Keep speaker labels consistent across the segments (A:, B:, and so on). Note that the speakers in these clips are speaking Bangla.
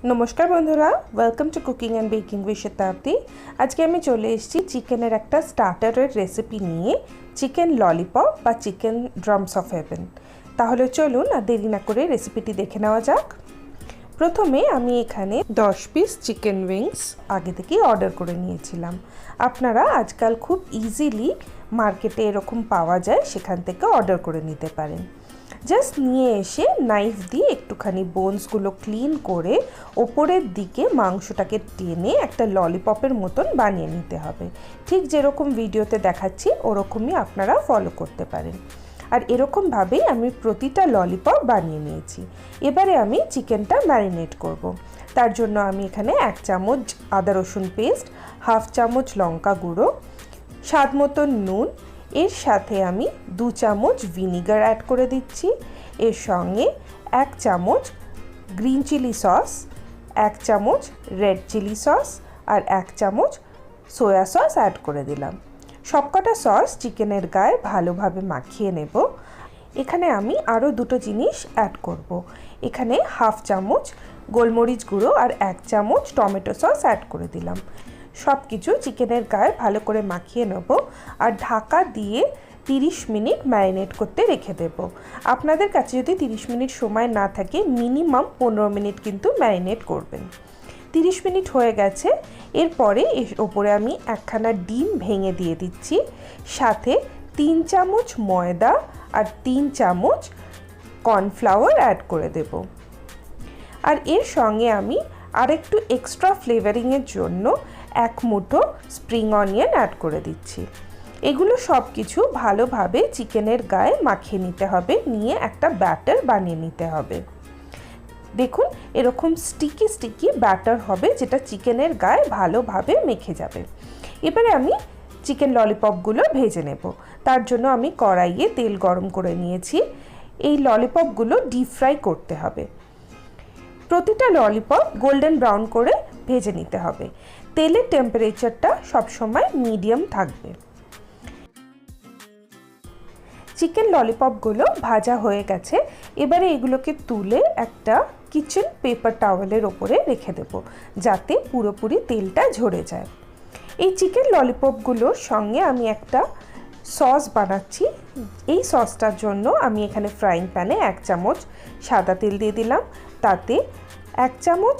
A: नमस्कार बंधुरा welcome to cooking and baking with Shatabdi. आज के चले चिकेनर एक स्टार्टार रेसिपि निये चिकेन ललिपप बा चिकेन ड्राम्स अफ हेवन। ताहले चलुन आर देरी ना करे रेसिपिटी देखे नेওয়া যাক। प्रथमे आमी एखाने 10 पिस चिकेन विंग्स आगे थेके अर्डार करे निয়েছিলাম। आपनारा आजकल खूब इजिली मार्केटे एरकम पाওয়া যায় সেখান থেকে अर्डार करे নিতে পারেন। জাস্ট নিয়ে এসে নাইফ দিয়ে একটুখানি বোনসগুলো ক্লিন করে ওপরের দিকে মাংসটাকে টেনে একটা ললিপপের মতন বানিয়ে নিতে হবে। ঠিক যেরকম ভিডিওতে দেখাচ্ছি ওরকমই আপনারা ফলো করতে পারেন। আর এরকমভাবেই আমি প্রতিটা ললিপপ বানিয়ে নিয়েছি। এবারে আমি চিকেনটা ম্যারিনেট করব। তার জন্য আমি এখানে 1 চামচ আদা রসুন পেস্ট, হাফ চামচ লঙ্কা গুঁড়ো, স্বাদ মতন নুন, এর সাথে আমি 2 চামচ ভিনিগার অ্যাড করে দিচ্ছি। এর সঙ্গে 1 চামচ গ্রিন চিলি সস, 1 চামচ রেড চিলি সস আর 1 চামচ সয়া সস অ্যাড করে দিলাম। সবকটা সস চিকেনের গায়ে ভালোভাবে মাখিয়ে নেব। এখানে আমি আরও দুটো জিনিস অ্যাড করব। এখানে হাফ চামচ গোলমরিচ গুঁড়ো আর 1 চামচ টমেটো সস অ্যাড করে দিলাম। সব কিছু চিকেনের গায়ে ভালো করে মাখিয়ে নেব আর ঢাকা দিয়ে 30 মিনিট ম্যারিনেট করতে রেখে দেব। আপনাদের কাছে যদি 30 মিনিট সময় না থাকে মিনিমাম 15 মিনিট কিন্তু ম্যারিনেট করবেন। 30 মিনিট হয়ে গেছে। এরপরে এর ওপরে আমি একখানা ডিম ভেঙে দিয়ে দিচ্ছি, সাথে 3 চামচ ময়দা আর 3 চামচ কর্নফ্লাওয়ার অ্যাড করে দেব। আর এর সঙ্গে আমি আরেকটু এক্সট্রা ফ্লেভারিংয়ের জন্য 1 মুঠো স্প্রিং অনিয়ন অ্যাড করে দিচ্ছি। এগুলো সব কিছু ভালোভাবে চিকেনের গায়ে মাখিয়ে নিতে হবে, নিয়ে একটা ব্যাটার বানিয়ে নিতে হবে। দেখুন এরকম স্টিকি স্টিকি ব্যাটার হবে যেটা চিকেনের গায়ে ভালোভাবে মেখে যাবে। এবারে আমি চিকেন ললিপপগুলো ভেজে নেব। তার জন্য আমি কড়াইয়ে তেল গরম করে নিয়েছি। এই ললিপপগুলো ডিপ ফ্রাই করতে হবে। প্রতিটা ললিপপ গোল্ডেন ব্রাউন করে ভেজে নিতে হবে। তেলের টেম্পারেচারটা সবসময় মিডিয়াম থাকবে। চিকেন ললিপপগুলো ভাজা হয়ে গেছে। এবারে এগুলোকে তুলে একটা কিচেন পেপার টাওয়েলের ওপরে রেখে দেব, যাতে পুরোপুরি তেলটা ঝরে যায়। এই চিকেন ললিপপগুলোর সঙ্গে আমি একটা সস বানাচ্ছি। এই সসটার জন্য আমি এখানে ফ্রাইং প্যানে 1 চামচ সাদা তেল দিয়ে দিলাম। তাতে 1 চামচ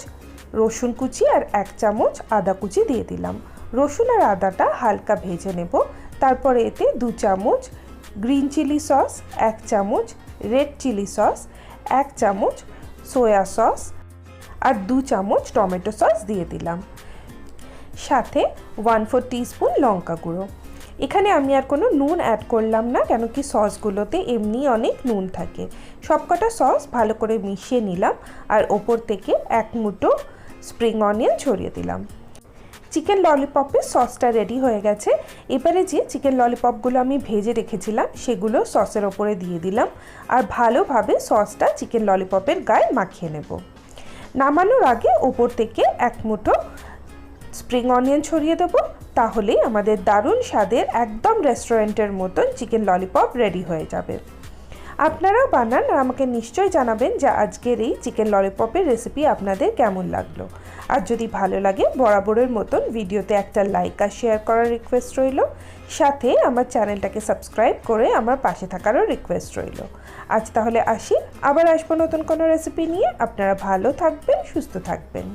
A: রসুন কুচি আর 1 চামচ আদা কুচি দিয়ে দিলাম। রসুন আর আদাটা হালকা ভেজে নেব। তারপরে এতে 2 চামচ গ্রিন চিলি সস, 1 চামচ রেড চিলি সস, 1 চামচ সয়া সস আর 2 চামচ টমেটো সস দিয়ে দিলাম। সাথে 1/4 টিস্পুন লঙ্কা গুঁড়ো। এখানে আমি আর কোনো নুন অ্যাড করলাম না, কেন কি সসগুলোতে এমনি অনেক নুন থাকে। সবকটা সস ভালো করে মিশিয়ে নিলাম আর ওপর থেকে 1 মুঠো স্প্রিং অনিয়ন ছড়িয়ে দিলাম। চিকেন ললিপপের সসটা রেডি হয়ে গেছে। এবারে যে চিকেন ললিপপগুলো আমি ভেজে রেখেছিলাম সেগুলো সসের ওপরে দিয়ে দিলাম আর ভালোভাবে সসটা চিকেন ললিপপের গায়ে মাখিয়ে নেব। নামানোর আগে ওপর থেকে 1 মুঠো স্প্রিং অনিয়ন ছড়িয়ে দেবো। তাহলেই আমাদের দারুণ স্বাদের একদম রেস্টুরেন্টের মতন চিকেন ললিপপ রেডি হয়ে যাবে। আপনারাও বানান আর আমাকে নিশ্চয়ই জানাবেন যে আজকের এই চিকেন ললিপপের রেসিপি আপনাদের কেমন লাগলো। আর যদি ভালো লাগে বরাবরের মতন ভিডিওতে একটা লাইক আর শেয়ার করার রিকোয়েস্ট রইল, সাথে আমার চ্যানেলটাকে সাবস্ক্রাইব করে আমার পাশে থাকারও রিকোয়েস্ট রইল। আজ তাহলে আসি, আবার আসবো নতুন কোনো রেসিপি নিয়ে। আপনারা ভালো থাকবেন, সুস্থ থাকবেন।